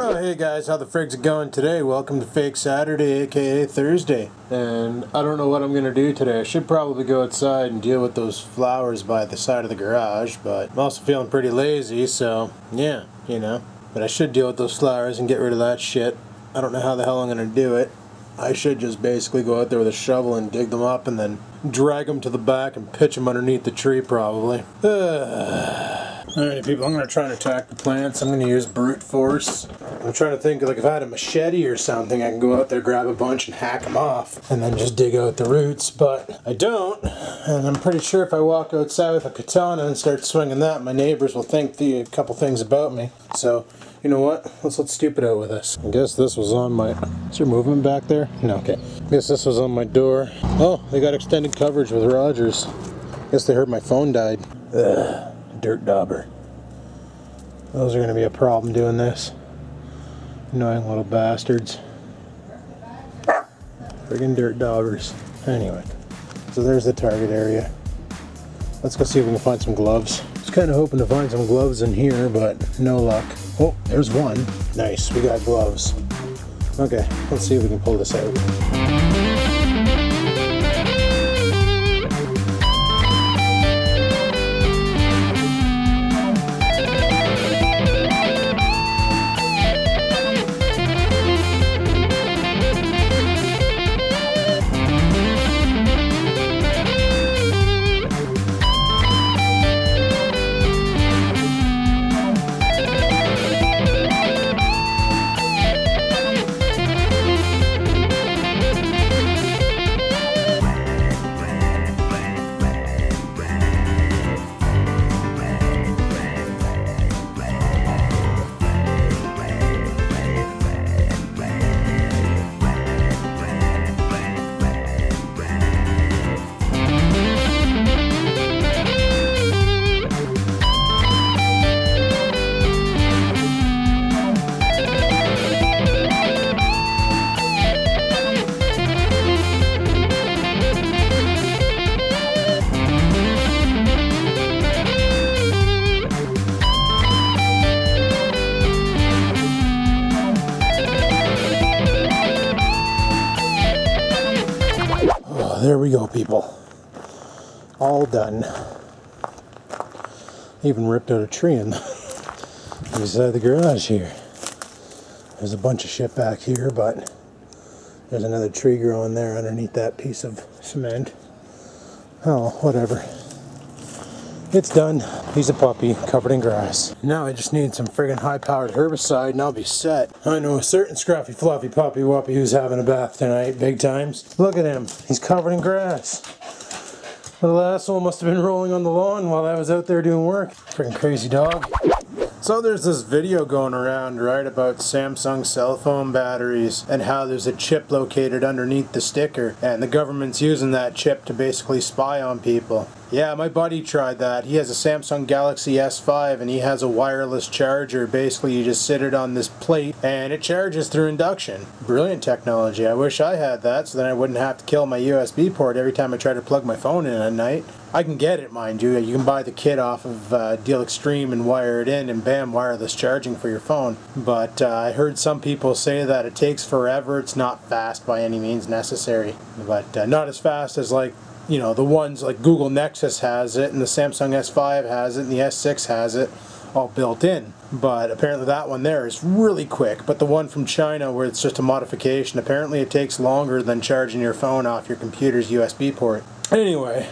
Oh hey guys, how the frig's it going today? Welcome to Fake Saturday, aka Thursday. And I don't know what I'm going to do today. I should probably go outside and deal with those flowers by the side of the garage, but I'm also feeling pretty lazy, so yeah, you know. But I should deal with those flowers and get rid of that shit. I don't know how the hell I'm going to do it. I should just basically go out there with a shovel and dig them up and then drag them to the back and pitch them underneath the tree probably. Alright people, I'm going to try and attack the plants. I'm going to use brute force. I'm trying to think, like if I had a machete or something, I can go out there, grab a bunch and hack them off and then just dig out the roots, but I don't. And I'm pretty sure if I walk outside with a katana and start swinging that, my neighbors will think a couple things about me. So, you know what? Let's stupid out with this. I guess this was on my... Is there movement back there? No, okay. I guess this was on my door. Oh, they got extended coverage with Rogers. I guess they heard my phone died. Ugh. Dirt dauber. Those are going to be a problem doing this. Annoying little bastards. Friggin' dirt daubers. Anyway, so there's the target area. Let's go see if we can find some gloves. I was kind of hoping to find some gloves in here, but no luck. Oh, there's one. Nice, we got gloves. Okay, let's see if we can pull this out. There we go, people. All done. Even ripped out a tree in the side of the garage here. There's a bunch of shit back here, but there's another tree growing there underneath that piece of cement. Oh, whatever. It's done. He's a puppy covered in grass. Now I just need some friggin' high-powered herbicide and I'll be set. I know a certain scruffy fluffy puppy wuppy who's having a bath tonight, big times. Look at him. He's covered in grass. Little asshole must have been rolling on the lawn while I was out there doing work. Friggin' crazy dog. So there's this video going around, right, about Samsung cell phone batteries and how there's a chip located underneath the sticker and the government's using that chip to basically spy on people. Yeah, my buddy tried that. He has a Samsung Galaxy S5 and he has a wireless charger. Basically, you just sit it on this plate and it charges through induction. Brilliant technology. I wish I had that so then I wouldn't have to kill my USB port every time I try to plug my phone in at night. I can get it, mind you. You can buy the kit off of Deal Extreme and wire it in and bam, wireless charging for your phone. But I heard some people say that it takes forever. It's not fast by any means necessary. But not as fast as, like, you know, the ones like Google Nexus has it and the Samsung S5 has it and the S6 has it all built in. But apparently that one there is really quick. But the one from China where it's just a modification, apparently it takes longer than charging your phone off your computer's USB port. Anyway,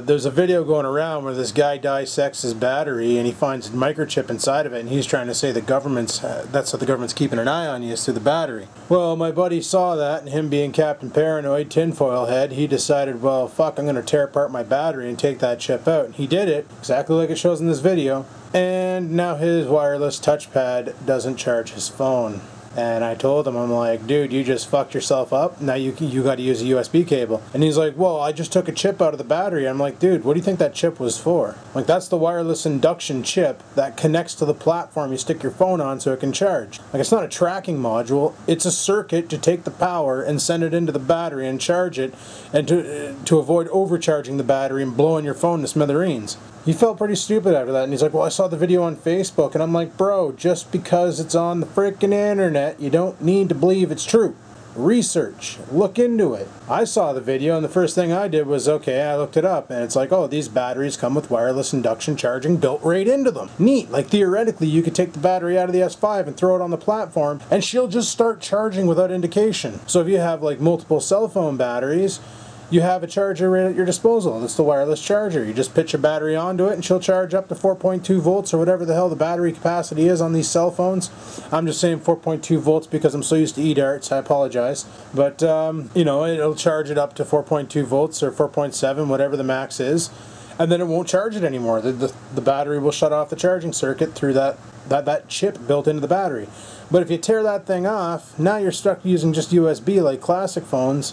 there's a video going around where this guy dissects his battery and he finds a microchip inside of it and he's trying to say the government's, that's what the government's keeping an eye on you is through the battery. Well, my buddy saw that and him being Captain Paranoid, tinfoil head, he decided, well, fuck, I'm going to tear apart my battery and take that chip out. And he did it, exactly like it shows in this video, and now his wireless touchpad doesn't charge his phone. And I told him, I'm like, dude, you just fucked yourself up. Now you got to use a USB cable. And he's like, well, I just took a chip out of the battery. I'm like, dude, what do you think that chip was for? Like, that's the wireless induction chip that connects to the platform you stick your phone on so it can charge. Like, it's not a tracking module. It's a circuit to take the power and send it into the battery and charge it, and to avoid overcharging the battery and blowing your phone to smithereens. He felt pretty stupid after that, and he's like, well, I saw the video on Facebook, and I'm like, bro, just because it's on the freaking internet, you don't need to believe it's true. Research, look into it. I saw the video, and the first thing I did was, okay, I looked it up, and it's like, oh, these batteries come with wireless induction charging built right into them. Neat. Like, theoretically, you could take the battery out of the S5 and throw it on the platform, and she'll just start charging without indication. So if you have, like, multiple cell phone batteries, you have a charger right at your disposal. It's the wireless charger. You just pitch a battery onto it and she'll charge up to 4.2 volts or whatever the hell the battery capacity is on these cell phones. I'm just saying 4.2 volts because I'm so used to eDarts, I apologize. But, you know, it'll charge it up to 4.2 volts or 4.7, whatever the max is. And then it won't charge it anymore. The battery will shut off the charging circuit through that chip built into the battery. But if you tear that thing off, now you're stuck using just USB like classic phones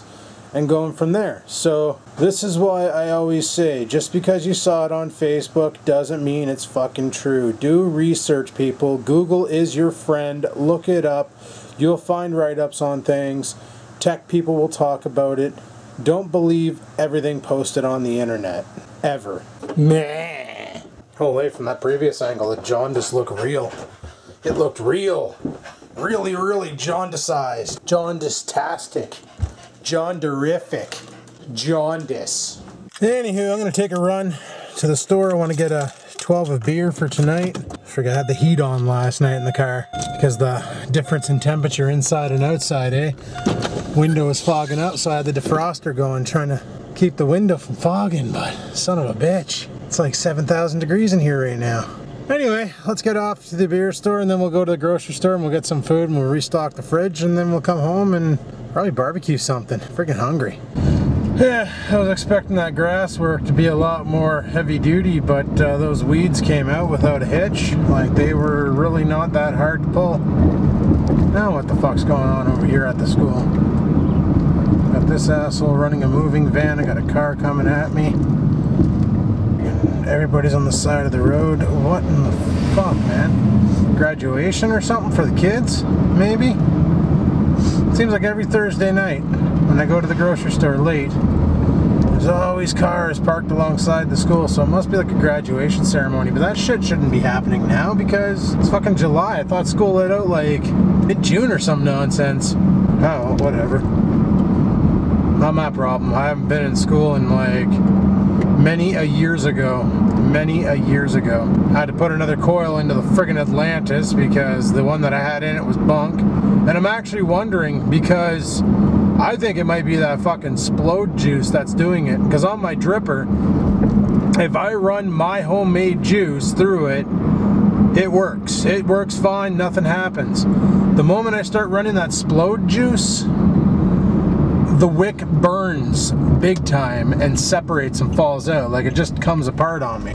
and going from there. So this is why I always say, just because you saw it on Facebook doesn't mean it's fucking true. Do research, people. Google is your friend. Look it up. You'll find write-ups on things. Tech people will talk about it. Don't believe everything posted on the internet. Ever. Meh. Holy, from that previous angle, the jaundice looked real. It looked real. Really, really jaundicized. Jaundice-tastic. Jaunderific. Jaundice. Anywho, I'm going to take a run to the store. I want to get a 12 of beer for tonight. Forgot I had the heat on last night in the car because the difference in temperature inside and outside, eh? Window was fogging up, so I had the defroster going, trying to keep the window from fogging, but son of a bitch. It's like 7,000 degrees in here right now. Anyway, let's get off to the beer store and then we'll go to the grocery store and we'll get some food and we'll restock the fridge and then we'll come home and probably barbecue something. Freaking hungry. Yeah, I was expecting that grass work to be a lot more heavy duty, but those weeds came out without a hitch. Like, they were really not that hard to pull. Now what the fuck's going on over here at the school? Got this asshole running a moving van. I got a car coming at me. Everybody's on the side of the road. What in the fuck, man? Graduation or something for the kids? Maybe? It seems like every Thursday night when I go to the grocery store late, there's always cars parked alongside the school, so it must be like a graduation ceremony. But that shit shouldn't be happening now because it's fucking July. I thought school let out like mid-June or some nonsense. Oh, whatever. Not my problem. I haven't been in school in like many a years ago. I had to put another coil into the friggin' Atlantis because the one that I had in it was bunk. And I'm actually wondering, because I think it might be that fucking Splode juice that's doing it. Because on my dripper, if I run my homemade juice through it, it works. It works fine, nothing happens. The moment I start running that Splode juice, the wick burns big time and separates and falls out. Like, it just comes apart on me.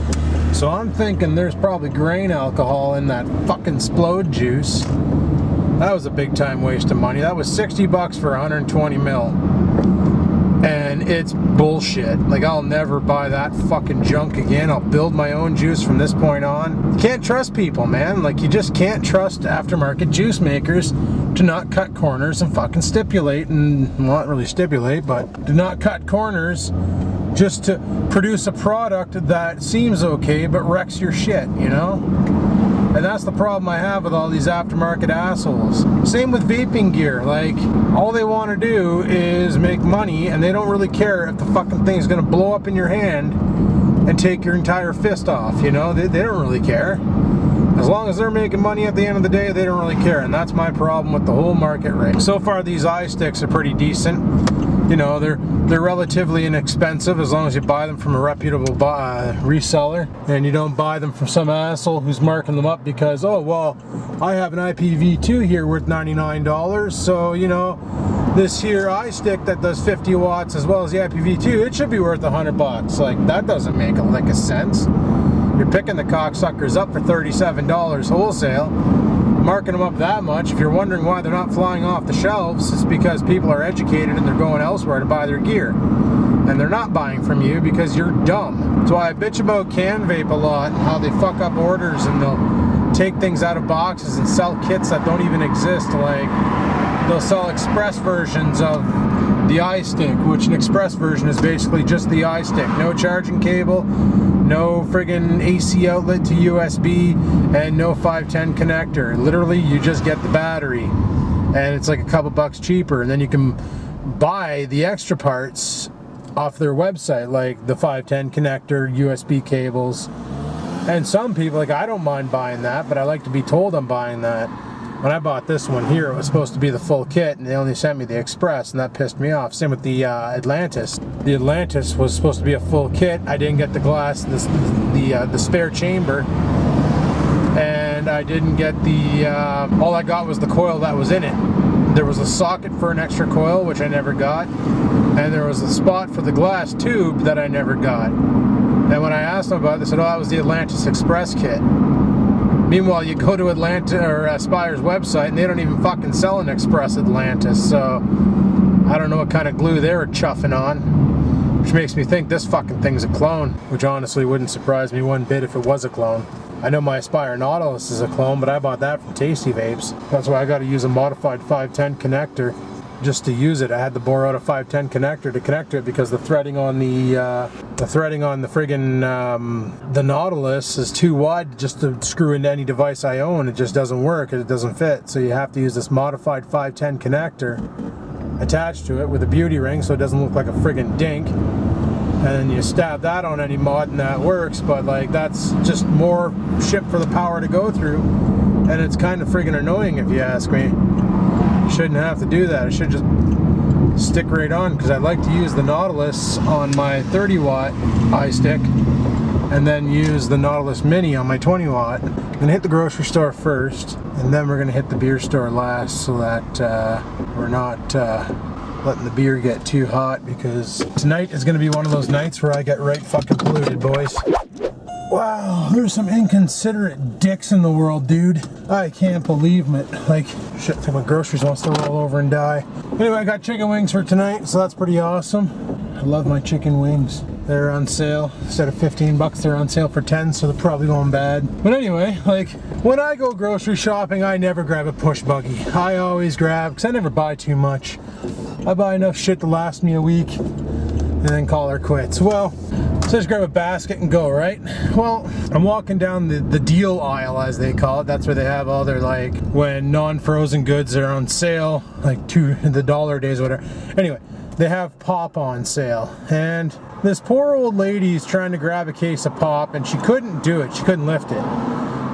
So I'm thinking there's probably grain alcohol in that fucking Splode juice. That was a big time waste of money. That was 60 bucks for 120 mil. And it's bullshit. Like, I'll never buy that fucking junk again. I'll build my own juice from this point on. You can't trust people, man. Like, you just can't trust aftermarket juice makers to not cut corners and fucking stipulate, and well, not really stipulate, but to not cut corners just to produce a product that seems okay but wrecks your shit, you know? And that's the problem I have with all these aftermarket assholes. Same with vaping gear. Like, all they want to do is make money, and they don't really care if the fucking thing is going to blow up in your hand and take your entire fist off, you know? They don't really care. As long as they're making money at the end of the day, they don't really care, and that's my problem with the whole market rate. So far, these iSticks are pretty decent. You know, they're relatively inexpensive as long as you buy them from a reputable reseller, and you don't buy them from some asshole who's marking them up because, oh, well, I have an IPv2 here worth $99, so, you know, this here iStick that does 50 watts as well as the IPv2, it should be worth $100. Like, that doesn't make a lick of sense. You're picking the cocksuckers up for $37 wholesale, marking them up that much. If you're wondering why they're not flying off the shelves, it's because people are educated and they're going elsewhere to buy their gear. And they're not buying from you because you're dumb. That's why I bitch about Can Vape a lot, how they fuck up orders and they'll take things out of boxes and sell kits that don't even exist. Like, they'll sell express versions of the iStick, which an express version is basically just the iStick. No charging cable, no friggin' AC outlet to USB, and no 510 connector. Literally, you just get the battery, and it's like a couple bucks cheaper, and then you can buy the extra parts off their website, like the 510 connector, USB cables. And some people, like, I don't mind buying that, but I like to be told I'm buying that. When I bought this one here, it was supposed to be the full kit, and they only sent me the Express, and that pissed me off. Same with the Atlantis. The Atlantis was supposed to be a full kit. I didn't get the glass, the spare chamber, and I didn't get the, all I got was the coil that was in it. There was a socket for an extra coil, which I never got, and there was a spot for the glass tube that I never got. And when I asked them about it, they said, oh, that was the Atlantis Express kit. Meanwhile, you go to Aspire's website, and they don't even fucking sell an Express Atlantis, so I don't know what kind of glue they were chuffing on, which makes me think this fucking thing's a clone, which honestly wouldn't surprise me one bit if it was a clone. I know my Aspire Nautilus is a clone, but I bought that from Tasty Vapes. That's why I got to use a modified 510 connector just to use it. I had to bore out a 510 connector to connect to it because the threading on the friggin' the Nautilus is too wide just to screw into any device I own. It just doesn't work. It doesn't fit. So you have to use this modified 510 connector attached to it with a beauty ring so it doesn't look like a friggin' dink. And then you stab that on any mod and that works, but like that's just more shit for the power to go through, and it's kind of friggin' annoying if you ask me. You shouldn't have to do that. It should just stick right on, because I'd like to use the Nautilus on my 30 watt iStick and then use the Nautilus Mini on my 20 watt. I'm gonna hit the grocery store first, and then we're gonna hit the beer store last, so that we're not letting the beer get too hot, because tonight is gonna be one of those nights where I get right fucking polluted, boys. Wow, there's some inconsiderate dicks in the world, dude. I can't believe it. Like, shit, I think my groceries wants to roll over and die. Anyway, I got chicken wings for tonight, so that's pretty awesome. I love my chicken wings. They're on sale. Instead of 15 bucks, they're on sale for 10, so they're probably going bad. But anyway, like, when I go grocery shopping, I never grab a push buggy. I always grab, because I never buy too much. I buy enough shit to last me a week, and then call her quits. Well, so just grab a basket and go, right? Well, I'm walking down the deal aisle, as they call it. That's where they have all their, like, when non-frozen goods are on sale, like the dollar days or whatever. Anyway, they have pop on sale, and this poor old lady's trying to grab a case of pop, and she couldn't do it. She couldn't lift it.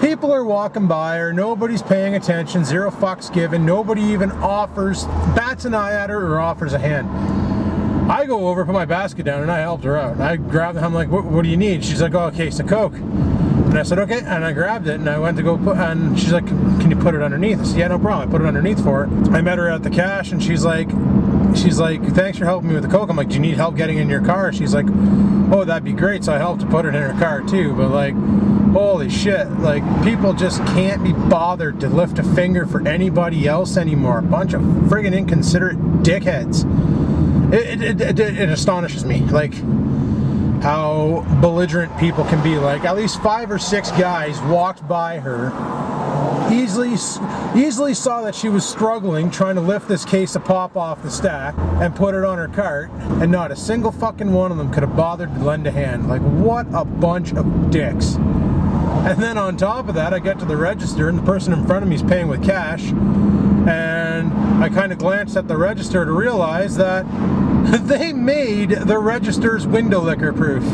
People are walking by her, nobody's paying attention, zero fucks given, nobody even bats an eye at her or offers a hand. I go over, put my basket down, and I helped her out. I grabbed it, I'm like, what do you need? She's like, oh, a case of Coke. And I said, okay, and I grabbed it, and I went to go put, and she's like, can you put it underneath? I said, yeah, no problem. I put it underneath for her. I met her at the cash, and she's like, thanks for helping me with the Coke. I'm like, do you need help getting in your car? She's like, oh, that'd be great. So I helped to put it in her car too, but like, holy shit, like, people just can't be bothered to lift a finger for anybody else anymore. A bunch of friggin' inconsiderate dickheads. It astonishes me, like, how belligerent people can be. Like, at least 5 or 6 guys walked by her, easily saw that she was struggling trying to lift this case of pop off the stack and put it on her cart, and not a single fucking one of them could have bothered to lend a hand. Like, what a bunch of dicks. And then on top of that, I get to the register, and the person in front of me is paying with cash, and I kind of glanced at the register to realize that they made the registers window licker proof.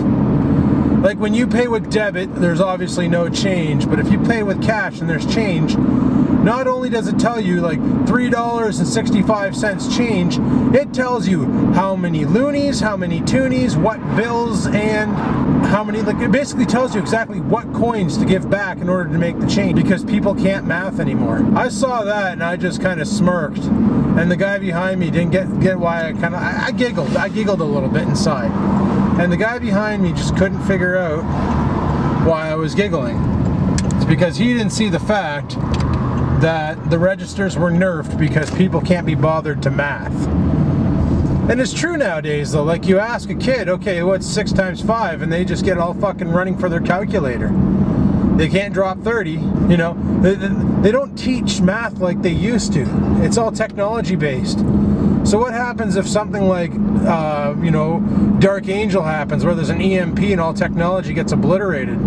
Like, when you pay with debit, there's obviously no change, but if you pay with cash and there's change, not only does it tell you like $3.65 change, it tells you how many loonies, how many toonies, what bills, and how many, like, it basically tells you exactly what coins to give back in order to make the change, because people can't math anymore. I saw that and I just kind of smirked, and the guy behind me didn't get why I giggled a little bit inside, and the guy behind me just couldn't figure out why I was giggling. It's because he didn't see the fact that the registers were nerfed because people can't be bothered to math. And it's true nowadays though, like, you ask a kid, okay, what's 6 times 5? And they just get all fucking running for their calculator. They can't drop 30, you know. They don't teach math like they used to. It's all technology based. So what happens if something like, you know, Dark Angel happens, where there's an EMP and all technology gets obliterated?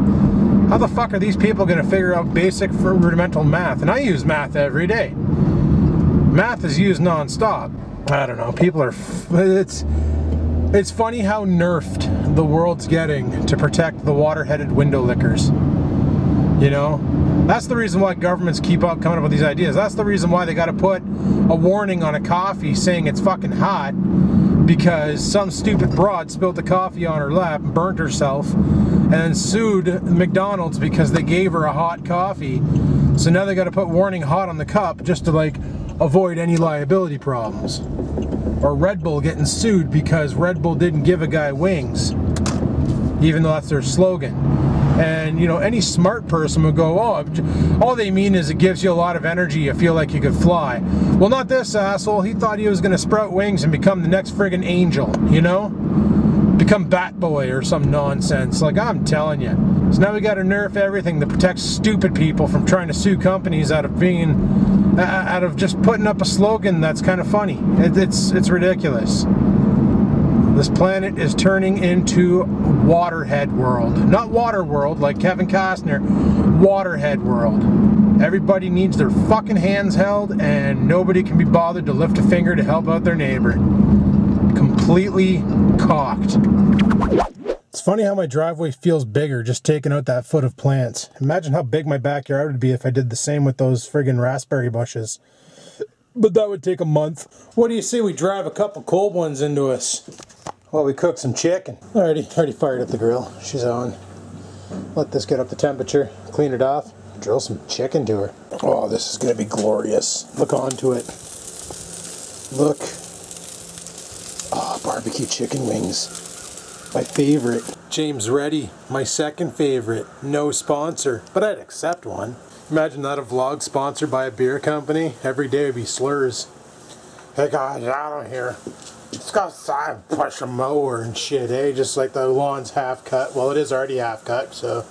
How the fuck are these people going to figure out basic rudimental math? And I use math every day. Math is used non-stop. I don't know, people are... It's funny how nerfed the world's getting to protect the water-headed window lickers. You know? That's the reason why governments keep coming up with these ideas. That's the reason why they got to put a warning on a coffee saying it's fucking hot, because some stupid broad spilled the coffee on her lap, burnt herself, and then sued McDonald's because they gave her a hot coffee. So now they got to put warning hot on the cup just to like avoid any liability problems. Or Red Bull getting sued because Red Bull didn't give a guy wings, even though that's their slogan. And, you know, any smart person would go, oh, all they mean is it gives you a lot of energy, you feel like you could fly. Well, not this asshole. He thought he was going to sprout wings and become the next friggin' angel, you know? Become Bat Boy or some nonsense. Like, I'm telling you. So now we got to nerf everything to protect stupid people from trying to sue companies out of just putting up a slogan that's kind of funny. It's ridiculous. This planet is turning into Waterhead World. Not Water World like Kevin Costner. Waterhead World. Everybody needs their fucking hands held and nobody can be bothered to lift a finger to help out their neighbor. Completely cocked. It's funny how my driveway feels bigger just taking out that foot of plants. Imagine how big my backyard would be if I did the same with those friggin' raspberry bushes. But that would take a month. What do you say we drive a couple cold ones into us? Well, we cook some chicken. Already fired up the grill. She's on. Let this get up to temperature. Clean it off. Drill some chicken to her. Oh, this is going to be glorious. Look onto it. Look. Oh, barbecue chicken wings. My favorite. James Reddy. My second favorite. No sponsor. But I'd accept one. Imagine that, a vlog sponsored by a beer company. Every day would be slurs. Hey guys, out here. It's got side push a mower and shit, eh? Just like the lawn's half cut. Well, it is already half cut, so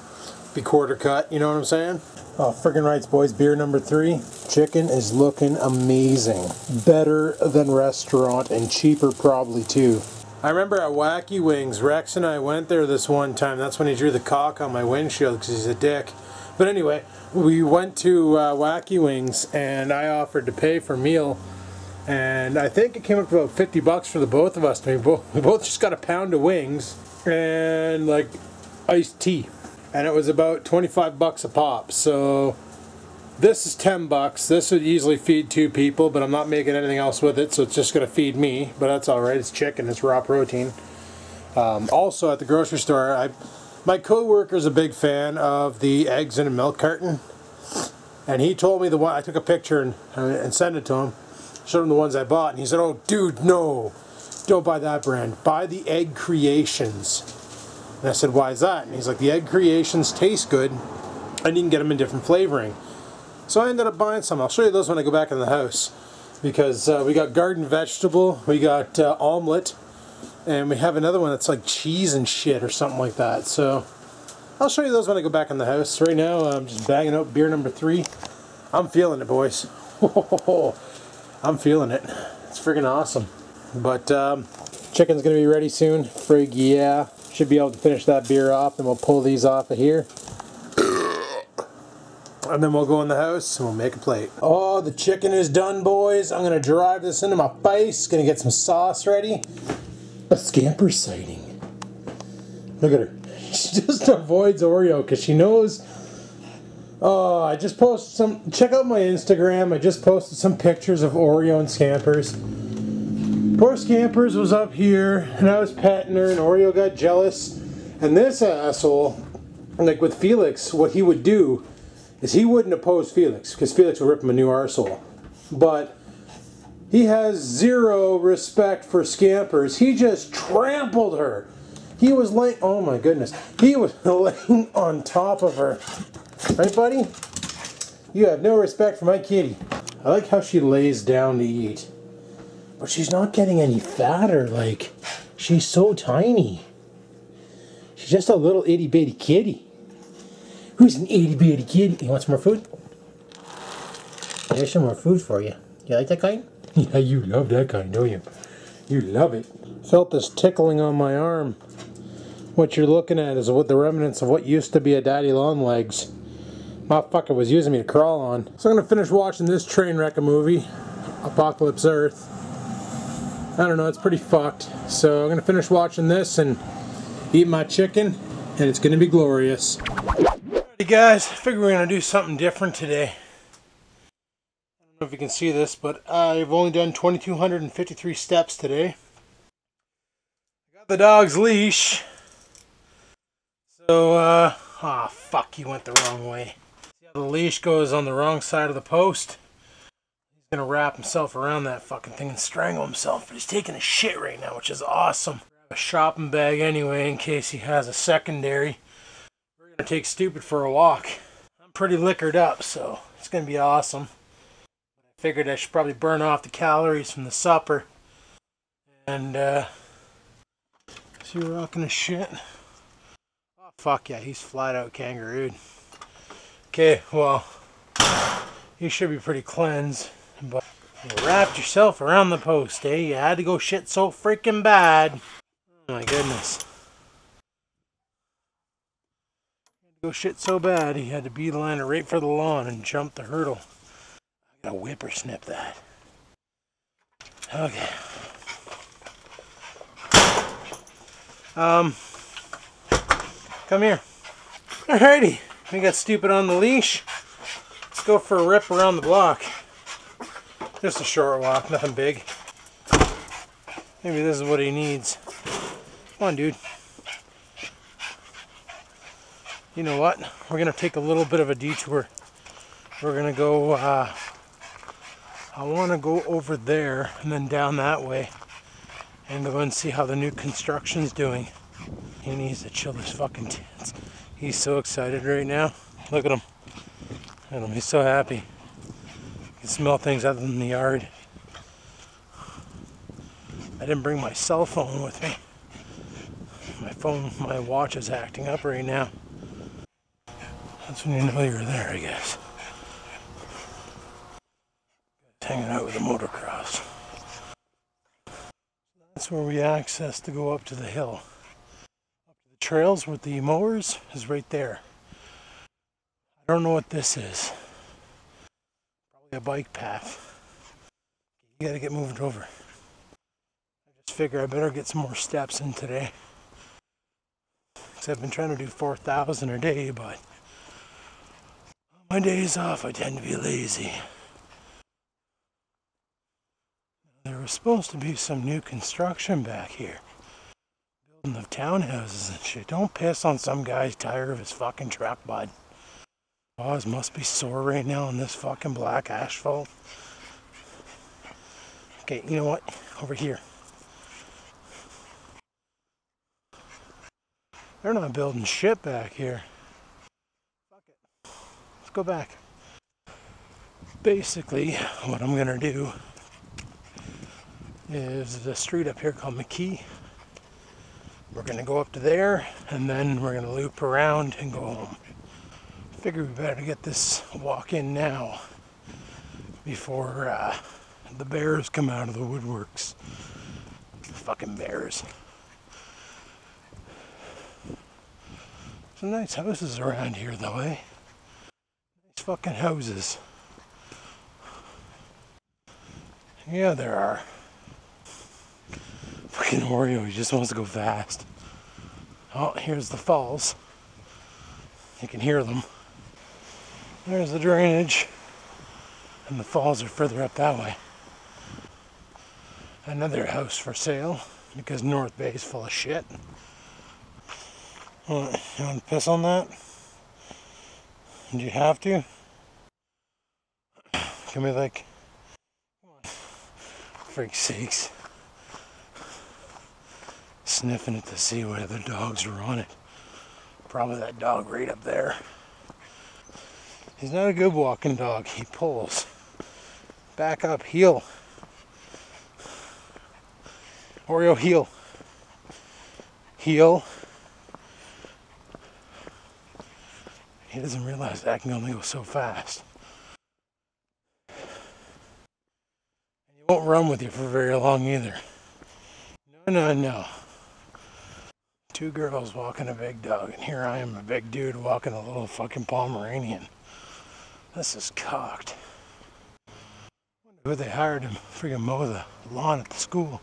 be quarter cut, you know what I'm saying? Oh, friggin' rights, boys. Beer number 3. Chicken is looking amazing. Better than restaurant and cheaper probably too. I remember at Wacky Wings, Rex and I went there this one time. That's when he drew the cock on my windshield because he's a dick. But anyway, we went to Wacky Wings and I offered to pay for a meal. And I think it came up to about 50 bucks for the both of us. We both just got a pound of wings and like iced tea. And it was about 25 bucks a pop. So this is 10 bucks. This would easily feed 2 people, but I'm not making anything else with it, so it's just going to feed me. But that's alright. It's chicken. It's raw protein. Also at the grocery store, my co-worker's a big fan of the eggs in a milk carton. And he told me the one, I took a picture and sent it to him. Showed him the ones I bought, and he said, oh dude, no, don't buy that brand, buy the Egg Creations. And I said, why is that? And he's like, the Egg Creations taste good and you can get them in different flavoring. So I ended up buying some. I'll show you those when I go back in the house, because we got garden vegetable, we got omelet, and we have another one that's like cheese and shit or something like that. So I'll show you those when I go back in the house. Right now I'm just bagging out beer number 3. I'm feeling it, boys. I'm feeling it. It's friggin' awesome. But chicken's gonna be ready soon. Frig yeah. Should be able to finish that beer off, and we'll pull these off of here. And then we'll go in the house and we'll make a plate. Oh, the chicken is done, boys. I'm gonna drive this into my face. Gonna get some sauce ready. A scamper sighting. Look at her. She just avoids Oreo because she knows. Oh, I just posted some, check out my Instagram, I just posted some pictures of Oreo and Scampers. Poor Scampers was up here, and I was petting her, and Oreo got jealous. And this asshole, like with Felix, what he would do is he wouldn't oppose Felix, because Felix would rip him a new arsehole. But he has zero respect for Scampers. He just trampled her. He was laying, oh my goodness, he was laying on top of her. Right, buddy? You have no respect for my kitty. I like how she lays down to eat. But she's not getting any fatter. Like, she's so tiny. She's just a little itty bitty kitty. Who's an itty bitty kitty? You want some more food? There's some more food for you. You like that kind? Yeah, you love that kind, don't you? You love it. Felt this tickling on my arm. What you're looking at is what the remnants of what used to be a daddy long legs. Motherfucker was using me to crawl on. So I'm gonna finish watching this train wreck a movie, Apocalypse Earth. I don't know, it's pretty fucked. So I'm gonna finish watching this and eat my chicken, and it's gonna be glorious. Alrighty guys, I figured we're gonna do something different today. I don't know if you can see this, but I've only done 2,253 steps today. I got the dog's leash. So, oh fuck, he went the wrong way. See how the leash goes on the wrong side of the post? He's gonna wrap himself around that fucking thing and strangle himself, but he's taking a shit right now, which is awesome. Grab a shopping bag anyway, in case he has a secondary. We're gonna take Stupid for a walk. I'm pretty liquored up, so it's gonna be awesome. I figured I should probably burn off the calories from the supper. And, is he rocking his shit? Oh, fuck yeah, he's flat out kangarooed. Okay, well, you should be pretty cleansed, but you wrapped yourself around the post, eh? You had to go shit so freaking bad. Oh my goodness. You had to go shit so bad, he had to beeline it right for the lawn and jump the hurdle. I gotta whippersnip that. Okay. Come here. Alrighty, we got Stupid on the leash. Let's go for a rip around the block. Just a short walk, nothing big. Maybe this is what he needs. Come on, dude. You know what? We're gonna take a little bit of a detour. We're gonna go, I wanna go over there and then down that way and go and see how the new construction's doing. He needs to chill his fucking tits. He's so excited right now. Look at him. Look at him, he's so happy. You can smell things out in the yard. I didn't bring my cell phone with me. My watch is acting up right now. That's when you know you're there, I guess. Hanging out with the motocross. That's where we access to go up to the hill. Up to the trails with the mowers is right there. I don't know what this is. Probably a bike path. You gotta get moved over. I just figure I better get some more steps in today. Because I've been trying to do 4,000 a day, but on my days off I tend to be lazy. There was supposed to be some new construction back here. Building of townhouses and shit. Don't piss on some guy's tire of his fucking truck, bud. Paws must be sore right now on this fucking black asphalt. Okay, you know what? Over here. They're not building shit back here. Fuck it. Let's go back. Basically, what I'm gonna do is the street up here called McKee. We're gonna go up to there and then we're gonna loop around and go home. Figure we better get this walk in now before the bears come out of the woodworks. Fucking bears. Some nice houses around here though, eh? Nice fucking houses. Yeah, there are. Fucking Oreo, he just wants to go fast. Oh, here's the falls. You can hear them. There's the drainage. And the falls are further up that way. Another house for sale, because North Bay is full of shit. You want to piss on that? Do you have to? Can we like... Come on. For freak's sakes. Sniffing it to see what other dogs are on it. Probably that dog right up there. He's not a good walking dog. He pulls. Back up, heel. Oreo, heel. Heel. He doesn't realize that can only go so fast. And He won't run with you for very long either. No. Two girls walking a big dog, and here I am, a big dude walking a little fucking Pomeranian. This is cocked. Wonder who they hired him freaking mow the lawn at the school.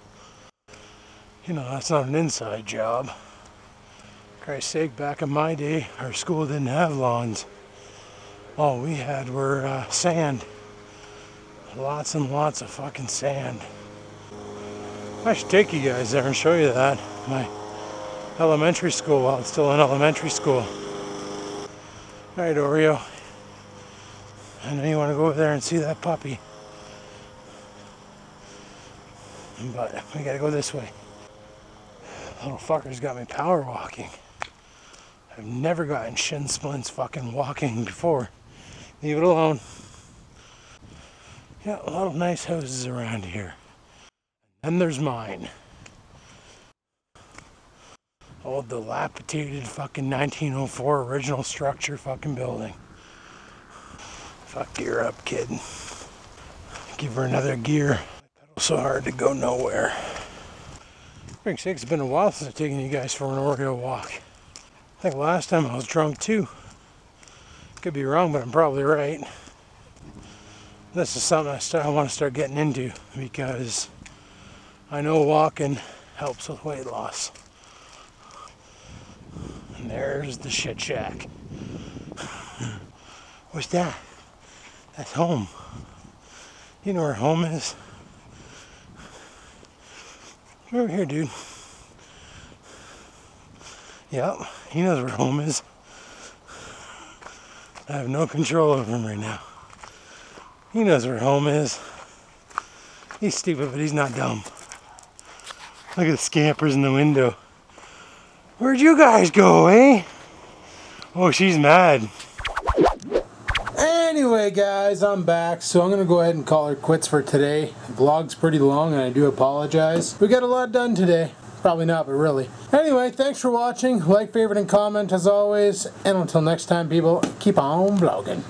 You know, that's not an inside job. Christ's sake, back in my day, our school didn't have lawns. All we had were sand. Lots and lots of fucking sand. I should take you guys there and show you that. My elementary school while it's still in elementary school. Alright, Oreo. I know you want to go over there and see that puppy. But we gotta go this way. Little fucker's got me power walking. I've never gotten shin splints fucking walking before. Leave it alone. Yeah, a lot of nice houses around here. And there's mine. Old dilapidated fucking 1904 original structure fucking building. Fuck gear up, kid. Give her another gear. Pedal so hard to go nowhere. For Christ's sake, it's been a while since I've taken you guys for an Oreo walk. I think last time I was drunk too. Could be wrong, but I'm probably right. This is something I want to start getting into because I know walking helps with weight loss. And there's the shit shack. What's that? That's home. You know where home is? Over here, dude. Yep, he knows where home is. I have no control over him right now. He knows where home is. He's stupid, but he's not dumb. Look at the scampers in the window. Where'd you guys go, eh? Oh, she's mad. Anyway, guys, I'm back, so I'm going to go ahead and call her quits for today. The vlog's pretty long, and I do apologize. We got a lot done today. Probably not, but really. Anyway, thanks for watching. Like, favorite, and comment as always. And until next time, people, keep on vlogging.